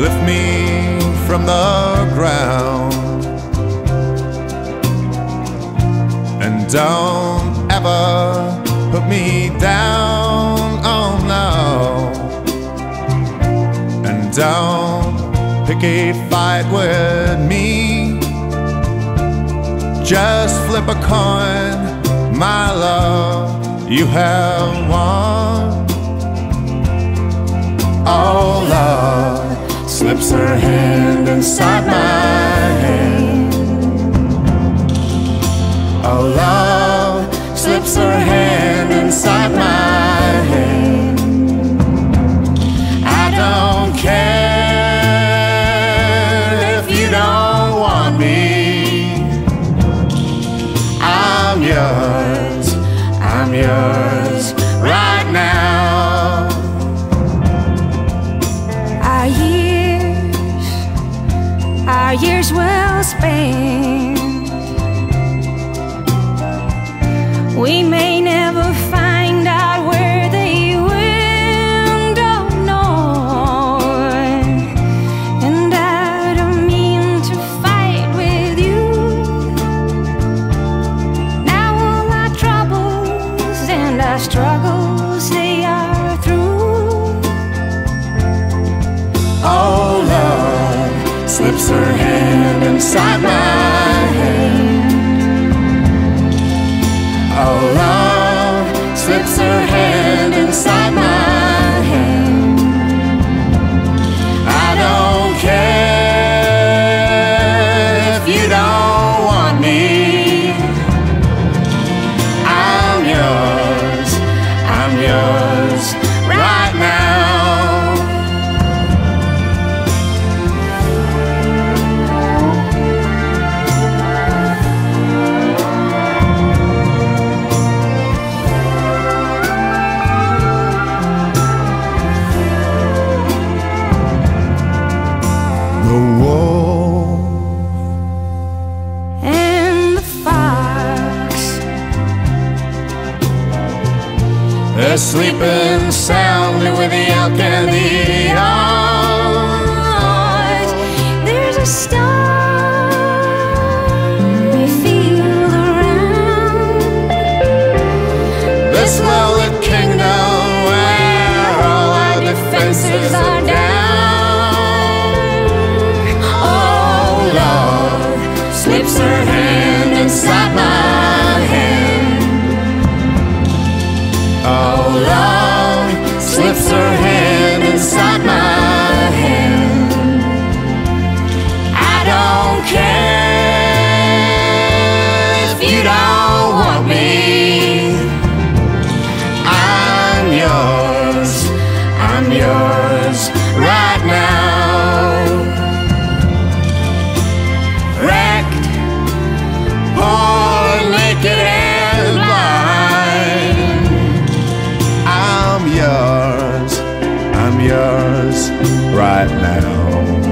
lift me from the ground, and don't ever put me down, oh no. And don't pick a fight with me, just flip a coin, my love, you have won. Oh, love slips her hand inside my hand. Oh, love slips her hand inside my hand. I don't care if you don't want me. I'm yours right now. Our years well spent. We may never find out where they went, oh no. And I don't mean to fight with you. Now all our troubles and our struggles, they are through. Oh, love slips her hand inside my hand. Oh, love slips her hand inside my hand. I don't care if you don't want me. I'm yours right now. The wolf and the fox, they're sleeping soundly with the elk and the ox. there's a star we feel around This well-lit kingdom where all our defenses are down. Oh, love slips her hand inside my hand. Oh, love slips her hand inside my hand. I don't care if you don't want me. I'm yours right now. Wrecked, poor, naked and blind. I'm yours right now.